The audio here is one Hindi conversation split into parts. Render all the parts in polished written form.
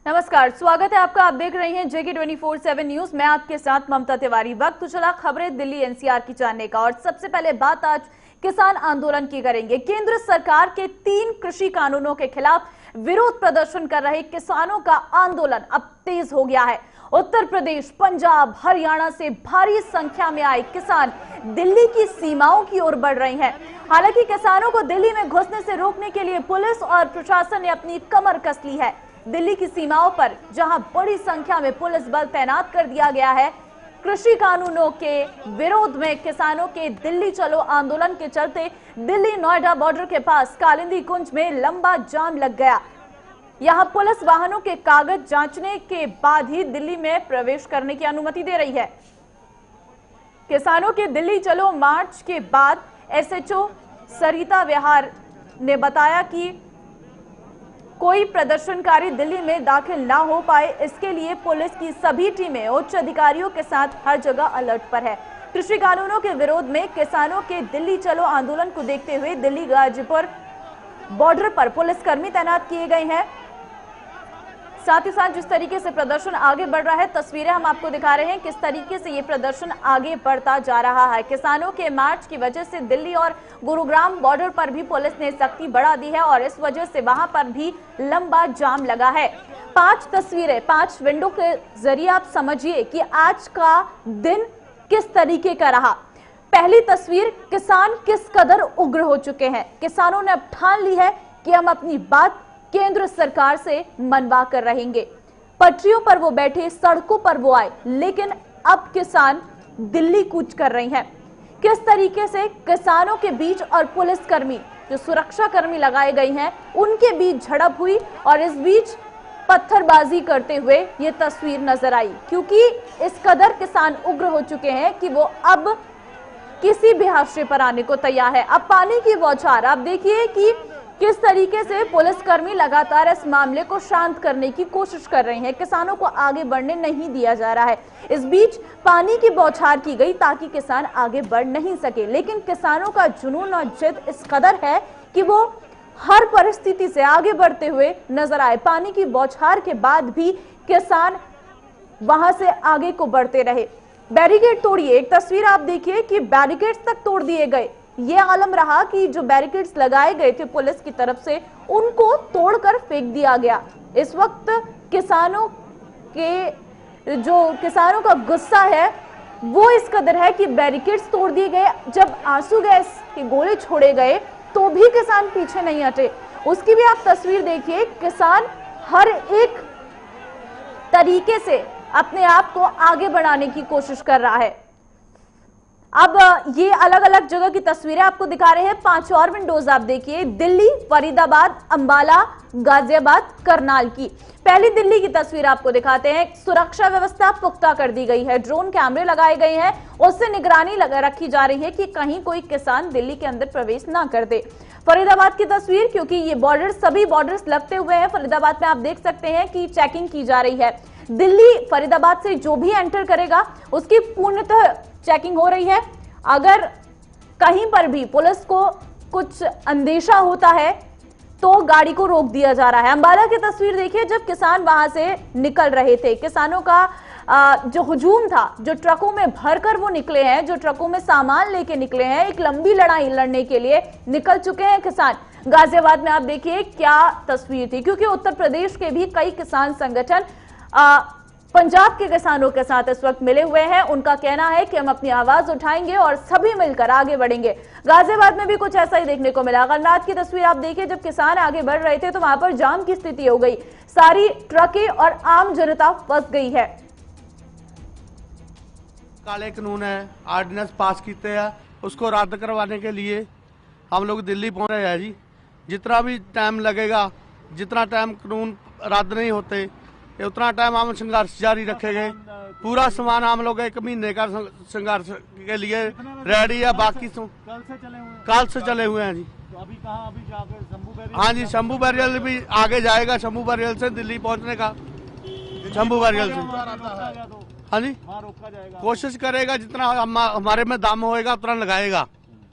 नमस्कार, स्वागत है आपका। आप देख रहे हैं जेके 24/7 न्यूज। मैं आपके साथ ममता तिवारी। वक्त चला खबरें दिल्ली एनसीआर की जानने का, और सबसे पहले बात आज किसान आंदोलन की करेंगे। केंद्र सरकार के 3 कृषि कानूनों के खिलाफ विरोध प्रदर्शन कर रहे किसानों का आंदोलन अब तेज हो गया है। उत्तर प्रदेश, पंजाब, हरियाणा से भारी संख्या में आए किसान दिल्ली की सीमाओं की ओर बढ़ रहे हैं। हालांकि किसानों को दिल्ली में घुसने से रोकने के लिए पुलिस और प्रशासन ने अपनी कमर कस ली है। दिल्ली की सीमाओं पर जहां बड़ी संख्या में पुलिस बल तैनात कर दिया गया है, कृषि कानूनों के विरोध में किसानों के दिल्ली चलो आंदोलन के चलते दिल्ली नोएडा बॉर्डर के पास कालिंदी कुंज में लंबा जाम लग गया। यहां पुलिस वाहनों के कागज जांचने के बाद ही दिल्ली में प्रवेश करने की अनुमति दे रही है। किसानों के दिल्ली चलो मार्च के बाद एसएचओ सरिता विहार ने बताया कि कोई प्रदर्शनकारी दिल्ली में दाखिल ना हो पाए, इसके लिए पुलिस की सभी टीमें उच्च अधिकारियों के साथ हर जगह अलर्ट पर है। कृषि कानूनों के विरोध में किसानों के दिल्ली चलो आंदोलन को देखते हुए दिल्ली गाजीपुर बॉर्डर पर पुलिसकर्मी तैनात किए गए हैं। साथ ही साथ जिस तरीके से प्रदर्शन आगे बढ़ रहा है, तस्वीरें हम आपको दिखा रहे हैं किस तरीके से ये प्रदर्शन आगे बढ़ता जा रहा है। किसानों के मार्च की वजह से दिल्ली और गुरुग्राम बॉर्डर पर भी पुलिस ने सख्ती बढ़ा दी है और इस वजह से वहां पर भी लंबा जाम लगा है। 5 तस्वीरें 5 विंडो के जरिए आप समझिए कि आज का दिन किस तरीके का रहा। पहली तस्वीर, किसान किस कदर उग्र हो चुके हैं। किसानों ने अब ठान ली है कि हम अपनी बात केंद्र सरकार से मनवा कर रहेंगे। पटरियों पर वो बैठे, सड़कों पर वो आए, लेकिन अब किसान दिल्ली कूच कर रहे हैं। किस तरीके से किसानों के बीच और पुलिसकर्मी, जो सुरक्षा कर्मी लगाए गए हैं, उनके बीच झड़प हुई और इस बीच पत्थरबाजी करते हुए ये तस्वीर नजर आई, क्योंकि इस कदर किसान उग्र हो चुके हैं कि वो अब किसी भी हादसे पर आने को तैयार है। अब पानी की बौछार आप देखिए कि किस तरीके से पुलिसकर्मी लगातार इस मामले को शांत करने की कोशिश कर रहे हैं। किसानों को आगे बढ़ने नहीं दिया जा रहा है। इस बीच पानी की बौछार की गई ताकि किसान आगे बढ़ नहीं सके, लेकिन किसानों का जुनून और जिद इस कदर है कि वो हर परिस्थिति से आगे बढ़ते हुए नजर आए। पानी की बौछार के बाद भी किसान वहां से आगे को बढ़ते रहे। बैरिकेड तोड़िए, एक तस्वीर आप देखिए कि बैरिकेड्स तक तोड़ दिए गए। ये आलम रहा कि जो बैरिकेड्स लगाए गए थे पुलिस की तरफ से, उनको तोड़कर फेंक दिया गया। इस वक्त किसानों का गुस्सा है वो इस कदर है कि बैरिकेड्स तोड़ दिए गए। जब आंसू गैस के गोले छोड़े गए तो भी किसान पीछे नहीं हटे। उसकी भी आप तस्वीर देखिए। किसान हर एक तरीके से अपने आप को आगे बढ़ाने की कोशिश कर रहा है। अब ये अलग अलग जगह की तस्वीरें आपको दिखा रहे हैं। 5 और विंडोज आप देखिए, दिल्ली, फरीदाबाद, अंबाला, गाजियाबाद, करनाल की। पहली दिल्ली की तस्वीर आपको दिखाते हैं। सुरक्षा व्यवस्था पुख्ता कर दी गई है, ड्रोन कैमरे लगाए गए हैं, उससे निगरानी रखी जा रही है कि कहीं कोई किसान दिल्ली के अंदर प्रवेश ना कर दे। फरीदाबाद की तस्वीर, क्योंकि ये बॉर्डर सभी बॉर्डर्स लगते हुए हैं, फरीदाबाद में आप देख सकते हैं कि चेकिंग की जा रही है। दिल्ली फरीदाबाद से जो भी एंटर करेगा उसकी पूर्णतः चेकिंग हो रही है। अगर कहीं पर भी पुलिस को कुछ अंदेशा होता है तो गाड़ी को रोक दिया जा रहा है। अंबाला की तस्वीर देखिए, जब किसान वहां से निकल रहे थे, किसानों का जो हुजूम था, जो ट्रकों में भरकर वो निकले हैं, जो ट्रकों में सामान लेके निकले हैं, एक लंबी लड़ाई लड़ने के लिए निकल चुके हैं किसान। गाजियाबाद में आप देखिए क्या तस्वीर थी, क्योंकि उत्तर प्रदेश के भी कई किसान संगठन पंजाब के किसानों के साथ इस वक्त मिले हुए हैं। उनका कहना है कि हम अपनी आवाज उठाएंगे और सभी मिलकर आगे बढ़ेंगे। गाजियाबाद में भी कुछ ऐसा ही देखने को मिला। कल रात की तस्वीर आप देखिए, जब किसान आगे बढ़ रहे थे तो वहां पर जाम की स्थिति हो गई, सारी ट्रकें और आम जनता फंस गई है। काले कानून है, ऑर्डिनेंस पास किए हैं, उसको रद्द करवाने के लिए हम लोग दिल्ली पहुंच रहे हैं जी। जितना भी टाइम लगेगा, जितना टाइम कानून रद्द नहीं होते उतना टाइम हम संघर्ष जारी रखेंगे। पूरा सामान हम लोग 1 महीने का संघर्ष के लिए रेडी है। बाकी कल से चले हुए हैं जी। तो अभी कहाँ, अभी जाकर शंभू बैरियल? हाँ जी, शंभू बैरियल भी आगे जाएगा। शंभू बैरियल से दिल्ली पहुंचने का, शंभू बैरियल से हाँ जी रोका जाएगा। कोशिश करेगा, जितना हमारे में दम होएगा उतना लगाएगा।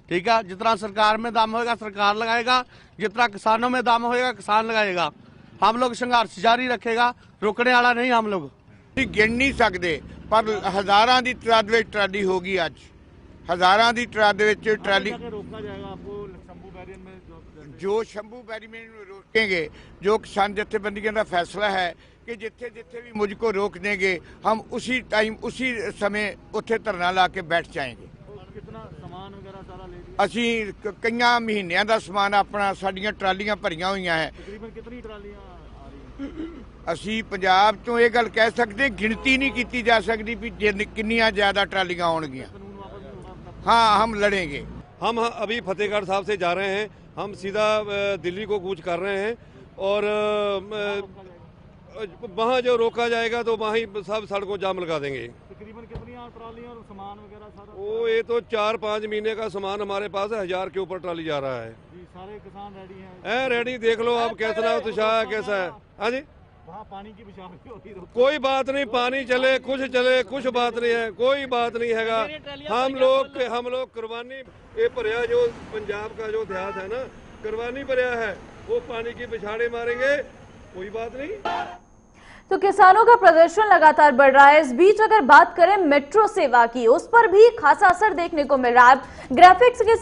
ठीक है, जितना सरकार में दम होएगा सरकार लगाएगा, जितना किसानों में दम होएगा किसान लगाएगा। हम लोग संघर्ष जारी रखेगा, रुकने वाला नहीं हम लोग। गिन नहीं सकते पर हज़ारां की तादाद में ट्राली होगी। अज हज़ारां की तादाद में ट्राली रोका जाएगा आपको शंभू बैरियर में जो शंभू बैरियर में रोकेंगे, जो किसान जत्थेबंदियों का फैसला है कि जिथे जिथे भी मुझको रोक देंगे हम उसी टाइम उसी समय उत्थे धरना ला के बैठ जाएंगे। कितना सामान वगैरह सारा ले लिया? ਅਸੀਂ ਕਈ ਮਹੀਨਿਆਂ ਦਾ ਸਮਾਨ ਆਪਣਾ ਸਾਡੀਆਂ ਟਰਾਲੀਆਂ ਭਰੀਆਂ ਹੋਈਆਂ ਹੈ। तकरीबन कितनी ट्रालियां आ रही हैं? ਅਸੀਂ ਪੰਜਾਬ ਤੋਂ ਇਹ ਗੱਲ ਕਹਿ ਸਕਦੇ, ਗਿਣਤੀ ਨਹੀਂ ਕੀਤੀ ਜਾ ਸਕਦੀ ਵੀ ਕਿੰਨੀਆਂ ਜ਼ਿਆਦਾ ਟਰਾਲੀਆਂ ਆਉਣਗੀਆਂ। कानून वापस नहीं होगा? हाँ, हम लड़ेंगे। हम अभी फतेहगढ़ साहब से जा रहे हैं, हम सीधा दिल्ली को कूच कर रहे हैं और वहाँ जो रोका जाएगा तो वहाँ ही सब सड़कों जाम लगा देंगे। तकरीबन कितनी ट्रालियां और सामान वगैरह सारा? वो ये तो 4-5 महीने का सामान हमारे पास है, 1000 के ऊपर ट्राली जा रहा है। जी, सारे किसान रेडी हैं? रेडी, देख लो आप कैसा उत्साह है, कैसा है। हाँ जी, वहाँ पानी की विशाल होती है? कोई बात नहीं, पानी चले कुछ बात नहीं है, कोई बात नहीं हैगा। हम लोग कुर्बानी ये भरिया जो पंजाब का जो इतिहास है ना, कुर्बानी भरिया है, वो पानी की बिछाड़े मारेंगे, कोई बात नहीं। तो किसानों का प्रदर्शन लगातार बढ़ रहा है। इस बीच अगर बात करें मेट्रो सेवा की, उस पर भी खासा असर देखने को मिल रहा है। ग्राफिक्स के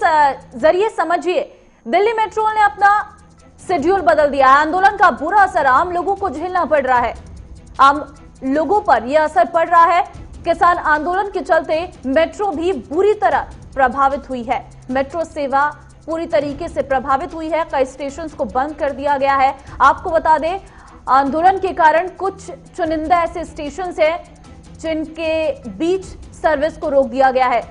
जरिए समझिए, दिल्ली मेट्रो ने अपना शेड्यूल बदल दिया है। आंदोलन का बुरा असर आम लोगों को झेलना पड़ रहा है। आम लोगों पर यह असर पड़ रहा है। किसान आंदोलन के चलते मेट्रो भी बुरी तरह प्रभावित हुई है। मेट्रो सेवा पूरी तरीके से प्रभावित हुई है। कई स्टेशन को बंद कर दिया गया है। आपको बता दें, आंदोलन के कारण कुछ चुनिंदा ऐसे स्टेशन हैं जिनके बीच सर्विस को रोक दिया गया है।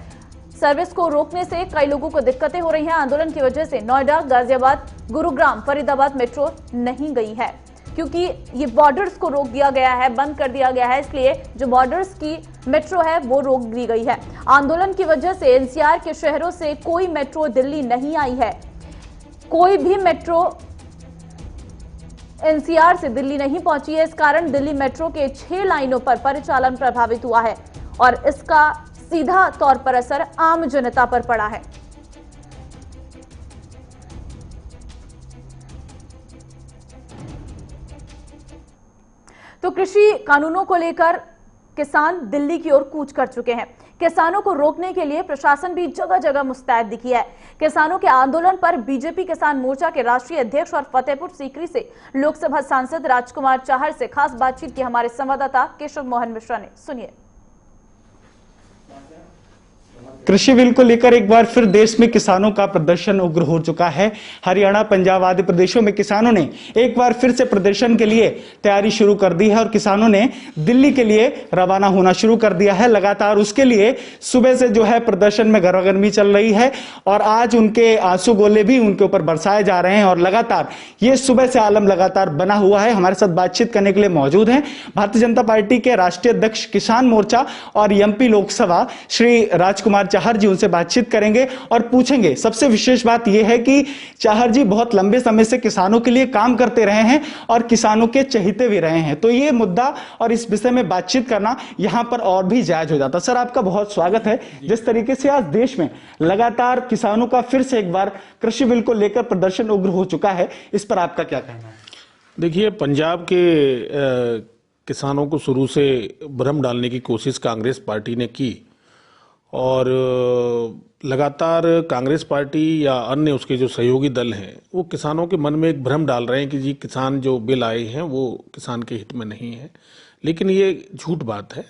सर्विस को रोकने से कई लोगों को दिक्कतें हो रही हैं। आंदोलन की वजह से नोएडा, गाजियाबाद, गुरुग्राम, फरीदाबाद मेट्रो नहीं गई है क्योंकि ये बॉर्डर्स को रोक दिया गया है, बंद कर दिया गया है। इसलिए जो बॉर्डर्स की मेट्रो है वो रोक दी गई है। आंदोलन की वजह से एनसीआर के शहरों से कोई मेट्रो दिल्ली नहीं आई है। कोई भी मेट्रो एनसीआर से दिल्ली नहीं पहुंची है। इस कारण दिल्ली मेट्रो के 6 लाइनों पर परिचालन प्रभावित हुआ है और इसका सीधा तौर पर असर आम जनता पर पड़ा है। तो कृषि कानूनों को लेकर किसान दिल्ली की ओर कूच कर चुके हैं। किसानों को रोकने के लिए प्रशासन भी जगह जगह मुस्तैद दिखी है। किसानों के आंदोलन पर बीजेपी किसान मोर्चा के राष्ट्रीय अध्यक्ष और फतेहपुर सीकरी से लोकसभा सांसद राजकुमार चाहर से खास बातचीत की हमारे संवाददाता केशव मोहन मिश्रा ने। सुनिए। कृषि बिल को लेकर एक बार फिर देश में किसानों का प्रदर्शन उग्र हो चुका है। हरियाणा, पंजाब आदि प्रदेशों में किसानों ने एक बार फिर से प्रदर्शन के लिए तैयारी शुरू कर दी है और किसानों ने दिल्ली के लिए रवाना होना शुरू कर दिया है। लगातार उसके लिए सुबह से जो है प्रदर्शन में गर्मागर्मी चल रही है और आज उनके आंसू गोले भी उनके ऊपर बरसाए जा रहे हैं और लगातार ये सुबह से आलम लगातार बना हुआ है। हमारे साथ बातचीत करने के लिए मौजूद हैं भारतीय जनता पार्टी के राष्ट्रीय अध्यक्ष किसान मोर्चा और एमपी लोकसभा श्री राजकुमार चाहर जी। उनसे बातचीत करेंगे और पूछेंगे। सबसे विशेष बात यह है कि चाहर जी बहुत लंबे समय से किसानों के लिए काम करते रहे हैं और किसानों के चहेते भी रहे हैं, तो ये मुद्दा और इस विषय में बातचीत करना यहां पर और भी जायज हो जाता। सर, आपका बहुत स्वागत है। जिस तरीके से आज देश में लगातार किसानों का फिर से एक बार कृषि बिल को लेकर प्रदर्शन उग्र हो चुका है, इस पर आपका क्या कहना है? देखिए, पंजाब के किसानों को शुरू से भ्रम डालने की कोशिश कांग्रेस पार्टी ने की और लगातार कांग्रेस पार्टी या अन्य उसके जो सहयोगी दल हैं वो किसानों के मन में एक भ्रम डाल रहे हैं कि जी किसान जो बिल आए हैं वो किसान के हित में नहीं है, लेकिन ये झूठ बात है।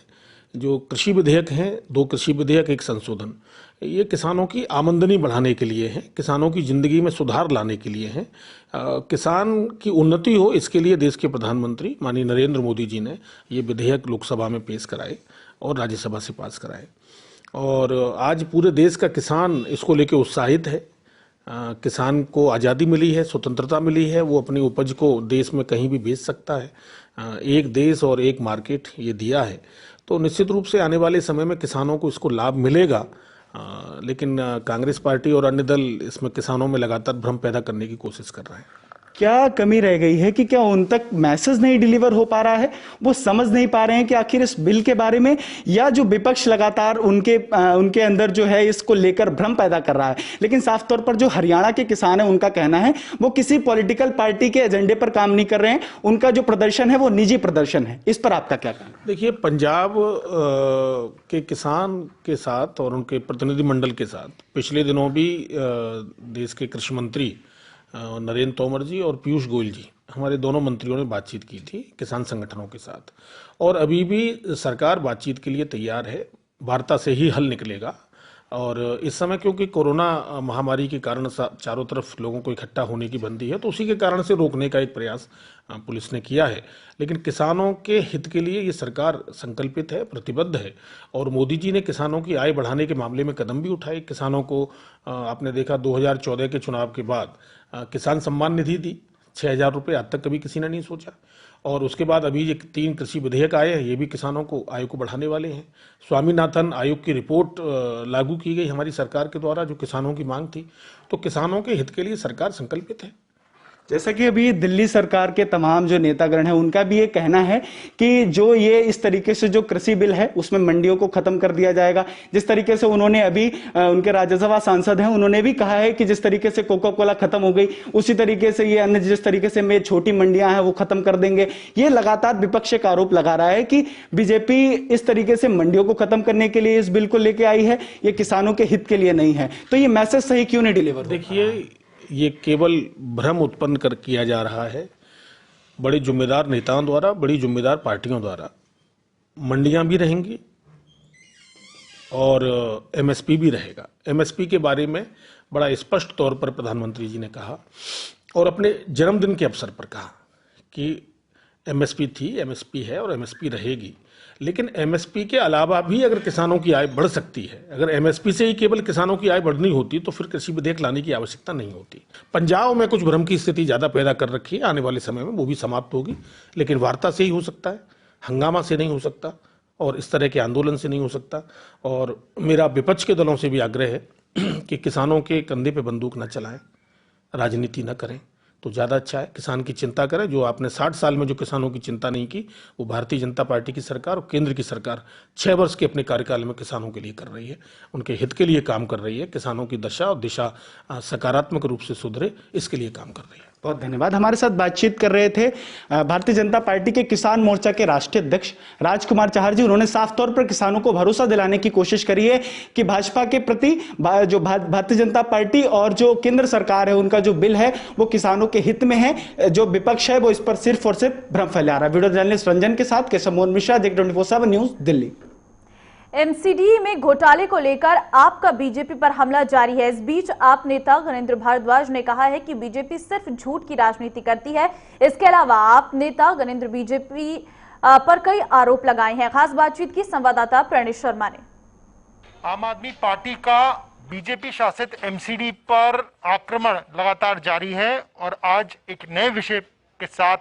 जो कृषि विधेयक हैं, 2 कृषि विधेयक, 1 संशोधन, ये किसानों की आमदनी बढ़ाने के लिए है, किसानों की जिंदगी में सुधार लाने के लिए है। किसान की उन्नति हो इसके लिए देश के प्रधानमंत्री माननीय नरेंद्र मोदी जी ने ये विधेयक लोकसभा में पेश कराए और राज्यसभा से पास कराए और आज पूरे देश का किसान इसको लेकर उत्साहित है। किसान को आज़ादी मिली है, स्वतंत्रता मिली है, वो अपनी उपज को देश में कहीं भी बेच सकता है। एक देश और एक मार्केट ये दिया है, तो निश्चित रूप से आने वाले समय में किसानों को इसको लाभ मिलेगा। लेकिन कांग्रेस पार्टी और अन्य दल इसमें किसानों में लगातार भ्रम पैदा करने की कोशिश कर रहे हैं। क्या कमी रह गई है कि क्या उन तक मैसेज नहीं डिलीवर हो पा रहा है, वो समझ नहीं पा रहे हैं कि आखिर इस बिल के बारे में, या जो विपक्ष लगातार उनके अंदर जो है इसको लेकर भ्रम पैदा कर रहा है। लेकिन साफ तौर पर जो हरियाणा के किसान है उनका कहना है वो किसी पॉलिटिकल पार्टी के एजेंडे पर काम नहीं कर रहे हैं, उनका जो प्रदर्शन है वो निजी प्रदर्शन है। इस पर आपका क्या कहना? देखिए, पंजाब के किसान के साथ और उनके प्रतिनिधिमंडल के साथ पिछले दिनों भी देश के कृषि मंत्री नरेंद्र तोमर जी और पीयूष गोयल जी, हमारे दोनों मंत्रियों ने बातचीत की थी किसान संगठनों के साथ, और अभी भी सरकार बातचीत के लिए तैयार है। वार्ता से ही हल निकलेगा। और इस समय क्योंकि कोरोना महामारी के कारण चारों तरफ लोगों को इकट्ठा होने की बंदी है, तो उसी के कारण से रोकने का एक प्रयास पुलिस ने किया है। लेकिन किसानों के हित के लिए ये सरकार संकल्पित है, प्रतिबद्ध है। और मोदी जी ने किसानों की आय बढ़ाने के मामले में कदम भी उठाए। किसानों को आपने देखा 2014 के चुनाव के बाद किसान सम्मान निधि दी, 6,000 रुपये, आज तक कभी किसी ने नहीं सोचा। और उसके बाद अभी ये 3 कृषि विधेयक आए हैं, ये भी किसानों को आय को बढ़ाने वाले हैं। स्वामीनाथन आयोग की रिपोर्ट लागू की गई हमारी सरकार के द्वारा, जो किसानों की मांग थी। तो किसानों के हित के लिए सरकार संकल्पित है। जैसा कि अभी दिल्ली सरकार के तमाम जो नेतागण हैं उनका भी ये कहना है कि जो ये इस तरीके से जो कृषि बिल है उसमें मंडियों को खत्म कर दिया जाएगा। जिस तरीके से उन्होंने अभी उनके राज्यसभा सांसद हैं, उन्होंने भी कहा है कि जिस तरीके से कोका कोला खत्म हो गई, उसी तरीके से ये अन्य जिस तरीके से में छोटी मंडियां हैं वो खत्म कर देंगे। ये लगातार विपक्ष का आरोप लगा रहा है कि बीजेपी इस तरीके से मंडियों को खत्म करने के लिए इस बिल को लेके आई है, ये किसानों के हित के लिए नहीं है। तो ये मैसेज सही क्यों नहीं डिलीवर? देखिए, ये केवल भ्रम उत्पन्न कर किया जा रहा है बड़े जिम्मेदार नेताओं द्वारा, बड़ी जिम्मेदार पार्टियों द्वारा। मंडियां भी रहेंगी और एमएसपी भी रहेगा। एमएसपी के बारे में बड़ा स्पष्ट तौर पर प्रधानमंत्री जी ने कहा और अपने जन्मदिन के अवसर पर कहा कि एमएसपी थी, एमएसपी है और एमएसपी रहेगी। लेकिन एमएसपी के अलावा भी अगर किसानों की आय बढ़ सकती है, अगर एमएसपी से ही केवल किसानों की आय बढ़नी होती तो फिर कृषि विधेयक लाने की आवश्यकता नहीं होती। पंजाब में कुछ भ्रम की स्थिति ज़्यादा पैदा कर रखी है, आने वाले समय में वो भी समाप्त होगी। लेकिन वार्ता से ही हो सकता है, हंगामा से नहीं हो सकता और इस तरह के आंदोलन से नहीं हो सकता। और मेरा विपक्ष के दलों से भी आग्रह है कि किसानों के कंधे पर बंदूक न चलाएं, राजनीति न करें तो ज़्यादा अच्छा है। किसान की चिंता करें। जो आपने 60 साल में जो किसानों की चिंता नहीं की, वो भारतीय जनता पार्टी की सरकार और केंद्र की सरकार 6 वर्ष के अपने कार्यकाल में किसानों के लिए कर रही है, उनके हित के लिए काम कर रही है। किसानों की दशा और दिशा सकारात्मक रूप से सुधरे, इसके लिए काम कर रही है। बहुत धन्यवाद। हमारे साथ बातचीत कर रहे थे भारतीय जनता पार्टी के किसान मोर्चा के राष्ट्रीय अध्यक्ष राजकुमार चाहर जी। उन्होंने साफ तौर पर किसानों को भरोसा दिलाने की कोशिश करी है कि भाजपा के प्रति जो भारतीय जनता पार्टी और जो केंद्र सरकार है उनका जो बिल है वो किसानों के हित में है। जो विपक्ष है वो इस पर सिर्फ और सिर्फ भ्रम फैला रहा है। वीडियो जर्नलिस्ट रंजन के साथ केशव मोहन मिश्रा, दिग 24/7 न्यूज, दिल्ली। एमसीडी में घोटाले को लेकर आपका बीजेपी पर हमला जारी है। इस बीच आप नेता गणेंद्र भारद्वाज ने कहा है कि बीजेपी सिर्फ झूठ की राजनीति करती है। इसके अलावा आप नेता गणेंद्र बीजेपी पर कई आरोप लगाए हैं। खास बातचीत की संवाददाता प्रणेश शर्मा ने। आम आदमी पार्टी का बीजेपी शासित एमसीडी पर आक्रमण लगातार जारी है और आज एक नए विषय के साथ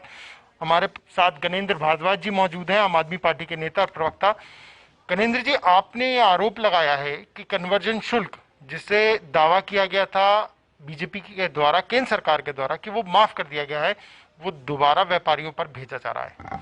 हमारे साथ गणेंद्र भारद्वाज जी मौजूद हैं, आम आदमी पार्टी के नेता और प्रवक्ता। गणेंद्र जी, आपने ये आरोप लगाया है कि कन्वर्जन शुल्क, जिससे दावा किया गया था बीजेपी के द्वारा, केंद्र सरकार के द्वारा, कि वो माफ कर दिया गया है, वो दोबारा व्यापारियों पर भेजा जा रहा है।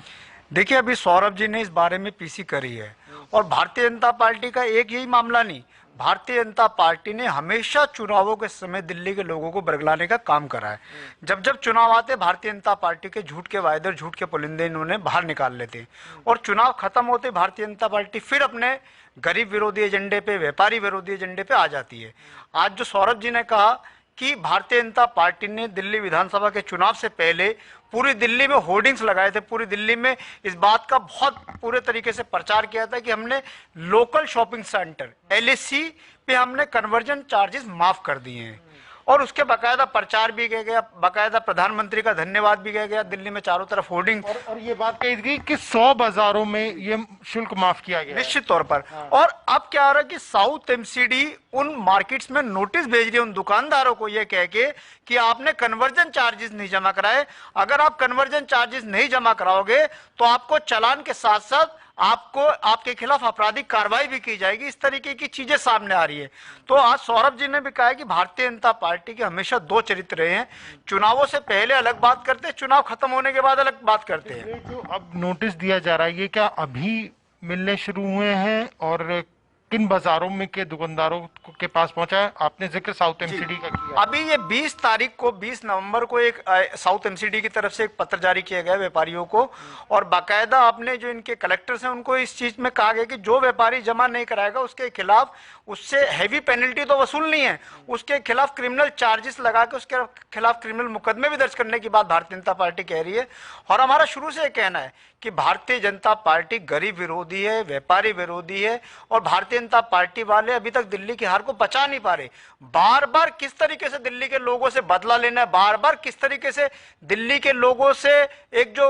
देखिए, अभी सौरभ जी ने इस बारे में पीसी करी है और भारतीय जनता पार्टी का एक यही मामला नहीं, भारतीय जनता पार्टी ने हमेशा चुनावों के समय दिल्ली के लोगों को बरगलाने का काम करा है। जब जब चुनाव आते, भारतीय जनता पार्टी के झूठ के वायदे, झूठ के पुलिंदे इन्होंने बाहर निकाल लेते और चुनाव खत्म होते भारतीय जनता पार्टी फिर अपने गरीब विरोधी एजेंडे पे, व्यापारी विरोधी एजेंडे पे आ जाती है। आज जो सौरभ जी ने कहा कि भारतीय जनता पार्टी ने दिल्ली विधानसभा के चुनाव से पहले पूरी दिल्ली में होर्डिंग्स लगाए थे, पूरी दिल्ली में इस बात का बहुत पूरे तरीके से प्रचार किया था कि हमने लोकल शॉपिंग सेंटर LSC पे हमने कन्वर्जन चार्जेस माफ कर दिए हैं और उसके बाकायदा प्रचार भी किया गया, बाकायदा प्रधानमंत्री का धन्यवाद भी किया गया। दिल्ली में चारों तरफ होर्डिंग और ये बात कही गई कि 100 बाजारों में ये शुल्क माफ किया गया निश्चित तौर पर। और अब क्या हो रहा है कि साउथ एमसीडी उन मार्केट्स में नोटिस भेज रही है उन दुकानदारों को ये कह के कि आपने कन्वर्जन चार्जेस नहीं जमा कराए, अगर आप कन्वर्जन चार्जेस नहीं जमा कराओगे तो आपको चालान के साथ साथ आपको आपके खिलाफ आपराधिक कार्रवाई भी की जाएगी। इस तरीके की चीजें सामने आ रही है। तो आज सौरभ जी ने भी कहा है कि भारतीय जनता पार्टी के हमेशा दो चरित्र रहे हैं, चुनावों से पहले अलग बात करते हैं, चुनाव खत्म होने के बाद अलग बात करते हैं। ये जो अब नोटिस दिया जा रहा है, ये क्या अभी मिलने शुरू हुए हैं और किन बाजारों में के दुकानदारों के पास पहुंचा है? आपने जिक्र साउथ एमसीडी का किया। अभी ये 20 नवंबर को एक साउथ एमसीडी की तरफ से एक पत्र जारी किया गया व्यापारियों को, और बाकायदा आपने जो इनके कलेक्टर्स हैं उनको इस चीज में कहा गया कि जो व्यापारी जमा नहीं कराएगा उसके खिलाफ, उससे हैवी पेनल्टी तो वसूलनी है, उसके खिलाफ क्रिमिनल चार्जेस लगा के उसके खिलाफ क्रिमिनल मुकदमे भी दर्ज करने की बात भारतीय जनता पार्टी कह रही है। और हमारा शुरू से कहना है कि भारतीय जनता पार्टी गरीब विरोधी है, व्यापारी विरोधी है, और भारतीय जनता पार्टी वाले अभी तक दिल्ली की हार को पचा नहीं पा रहे। बार बार किस तरीके से दिल्ली के लोगों से बदला लेना है, बार बार किस तरीके से दिल्ली के लोगों से एक जो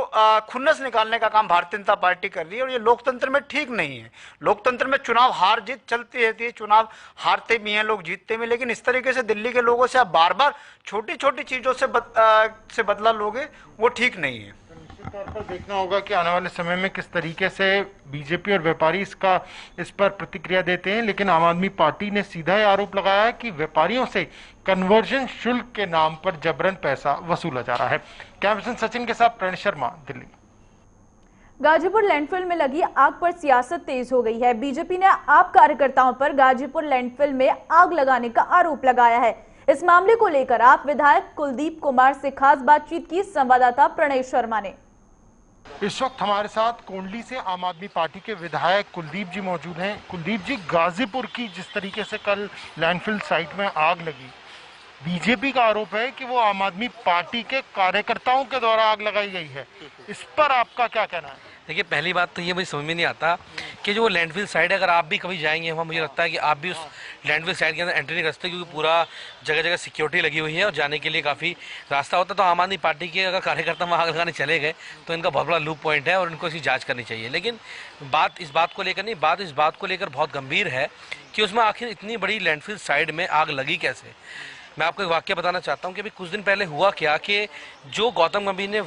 खुन्नस निकालने का काम भारतीय जनता पार्टी कर रही है, और ये लोकतंत्र में ठीक नहीं है। लोकतंत्र में चुनाव हार जीत चलती रहती है, चुनाव हारते भी हैं लोग, जीतते भी, लेकिन इस तरीके से दिल्ली के लोगों से आप बार बार छोटी छोटी चीजों से बदला लोगे, वो ठीक नहीं है। निश्चित तौर पर देखना होगा कि आने वाले समय में किस तरीके से बीजेपी और व्यापारी इस पर प्रतिक्रिया देते हैं। लेकिन आम आदमी पार्टी ने सीधा ही आरोप लगाया है कि व्यापारियों से कन्वर्जन शुल्क के नाम पर जबरन पैसा वसूला जा रहा है। कैमरा सचिन के साथ प्रणय शर्मा, दिल्ली। गाजीपुर लैंडफिल में लगी आग पर सियासत तेज हो गई है। बीजेपी ने आप कार्यकर्ताओं पर गाजीपुर लैंडफिल में आग लगाने का आरोप लगाया है। इस मामले को लेकर आप विधायक कुलदीप कुमार से खास बातचीत की संवाददाता प्रणय शर्मा ने। इस वक्त हमारे साथ कोंडली से आम आदमी पार्टी के विधायक कुलदीप जी मौजूद हैं। कुलदीप जी, गाजीपुर की जिस तरीके से कल लैंडफिल साइट में आग लगी, बीजेपी का आरोप है कि वो आम आदमी पार्टी के कार्यकर्ताओं के द्वारा आग लगाई गई है। इस पर आपका क्या कहना है? देखिए, पहली बात तो ये मुझे समझ में नहीं आता कि जो लैंडफिल साइड है, अगर आप भी कभी जाएंगे वहाँ, मुझे लगता है कि आप भी उस लैंडफिल साइड के अंदर एंट्री नहीं कर सकते, क्योंकि पूरा जगह जगह सिक्योरिटी लगी हुई है और जाने के लिए काफ़ी रास्ता होता है। तो आम आदमी पार्टी के अगर कार्यकर्ता वहाँ आग लगाने चले गए तो इनका बहुत बड़ा लूप पॉइंट है और इनको इसकी जाँच करनी चाहिए। लेकिन बात इस बात को लेकर नहीं, बात इस बात को लेकर बहुत गंभीर है कि उसमें आखिर इतनी बड़ी लैंडफिल साइड में आग लगी कैसे। मैं आपको एक वाक्य बताना चाहता हूं कि अभी कुछ दिन पहले हुआ क्या कि जो गौतम गंभीर ने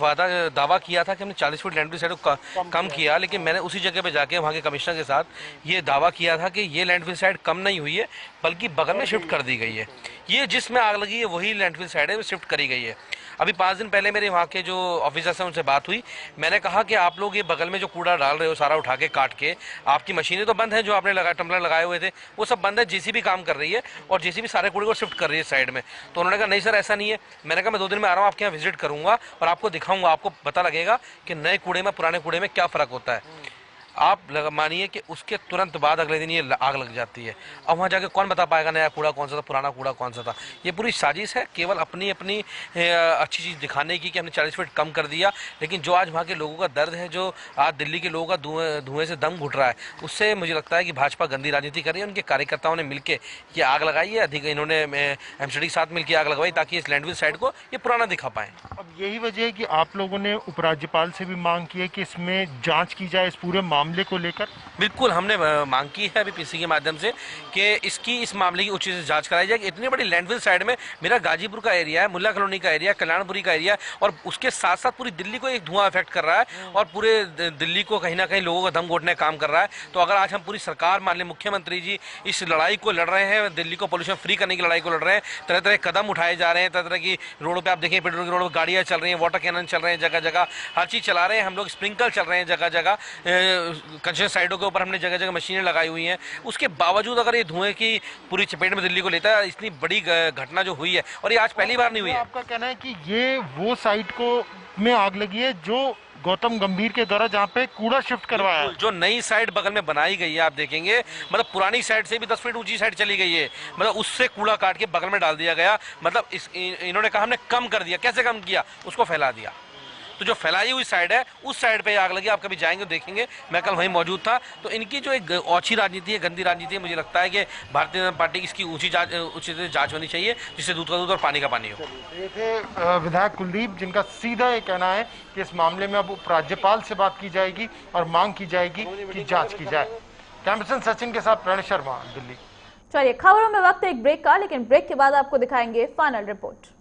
दावा किया था कि हमने 40 फुट लैंडफिल साइड को कम किया, लेकिन मैंने उसी जगह पे जाके वहां के कमिश्नर के साथ ये दावा किया था कि ये लैंडफिल साइड कम नहीं हुई है, बल्कि बगल में शिफ्ट कर दी गई है। ये जिसमें आग लगी है वही लैंडफिल साइड है, वो शिफ्ट करी गई है। अभी 5 दिन पहले मेरे वहाँ के जो ऑफिसर्स हैं उनसे बात हुई। मैंने कहा कि आप लोग ये बगल में जो कूड़ा डाल रहे हो सारा उठा के काट के, आपकी मशीनें तो बंद हैं, जो आपने टम्पलर लगाए हुए थे वो सब बंद है, जेसीबी काम कर रही है और जेसीबी सारे कूड़े को शिफ्ट कर रही है साइड में। तो उन्होंने कहा नहीं सर ऐसा नहीं है। मैंने कहा मैं 2 दिन में आ रहा हूँ, आपके यहाँ विजिट करूँगा और आपको दिखाऊंगा, आपको पता लगेगा कि नए कूड़े में पुराने कूड़े में क्या फ़र्क होता है। आप मानिए कि उसके तुरंत बाद अगले दिन ये आग लग जाती है। अब वहाँ जाके कौन बता पाएगा नया कूड़ा कौन सा था, पुराना कूड़ा कौन सा था। ये पूरी साजिश है, केवल अपनी अच्छी चीज़ दिखाने की कि हमने 40 फीट कम कर दिया। लेकिन जो आज वहाँ के लोगों का दर्द है, जो आज दिल्ली के लोगों का धुएं से दम घुट रहा है, उससे मुझे लगता है कि भाजपा गंदी राजनीति कर रही है। उनके कार्यकर्ताओं ने मिलकर ये आग लगाई है, अधिक इन्होंने एमसीडी के साथ मिलकर आग लगवाई ताकि इस लैंडफिल साइड को ये पुराना दिखा पाएँ। अब यही वजह है कि आप लोगों ने उपराज्यपाल से भी मांग की है कि इसमें जाँच की जाए, इस पूरे मामले को लेकर। बिल्कुल, हमने मांग की है अभी पीसी के माध्यम से कि इस मामले की उचित से जांच कराई जाए। कि इतनी बड़ी लैंडफिल साइड में मेरा गाजीपुर का एरिया है, मुल्ला कॉलोनी का एरिया, कल्याणपुरी का एरिया, और उसके साथ साथ पूरी दिल्ली को एक धुआं इफेक्ट कर रहा है और पूरे दिल्ली को कहीं ना कहीं लोगों का दम घोटने का काम कर रहा है। तो अगर आज हम पूरी सरकार, माननीय मुख्यमंत्री जी इस लड़ाई को लड़ रहे हैं, दिल्ली को पोल्यूशन फ्री करने की लड़ाई को लड़ रहे हैं, तरह तरह के कदम उठाए जा रहे हैं, तरह तरह की रोडों पर आप देखें, पेट्रोल की रोड पर गाड़ियाँ चल रही हैं, वाटर कैनन चल रहे हैं, जगह जगह हर चीज़ चला रहे हैं हम लोग, स्प्रिंकल चल रहे हैं जगह जगह, कंस्ट्रक्शन साइडों के ऊपर हमने जगह जगह मशीनें लगाई हुई हैं। उसके बावजूद अगर ये धुएं की पूरी चपेट में दिल्ली को लेता है, इतनी बड़ी घटना जो हुई है, और ये आज पहली बार नहीं हुई है। आपका कहना है कि ये वो साइट को में आग लगी है जो गौतम गंभीर के द्वारा जहाँ पे कूड़ा शिफ्ट करवाया है। जो नई साइड बगल में बनाई गई है आप देखेंगे, मतलब पुरानी साइड से भी 10 फीट ऊंची साइड चली गई है, मतलब उससे कूड़ा काट के बगल में डाल दिया गया। मतलब इन्होंने कहा हमने कम कर दिया, कैसे कम किया, उसको फैला दिया। तो जो फैलाई हुई साइड है उस साइड पे आग लगी। आप कभी जाएंगे देखेंगे, मैं कल वहीं मौजूद था। तो इनकी जो एक ओछी राजनीति है, गंदी राजनीति है, मुझे लगता है कि भारतीय जनता पार्टी की इसकी उचित जांच होनी चाहिए, जिससे दूध का दूध और पानी का पानी हो। ये थे विधायक कुलदीप, जिनका सीधा ये कहना है कि इस मामले में अब उपराज्यपाल से बात की जाएगी और मांग की जाएगी कि जाँच की जाए। कैमरा सचिन के साथ प्रणय शर्मा, दिल्ली। चलिए, खबरों में वक्त एक ब्रेक का, लेकिन ब्रेक के बाद आपको दिखाएंगे फाइनल रिपोर्ट।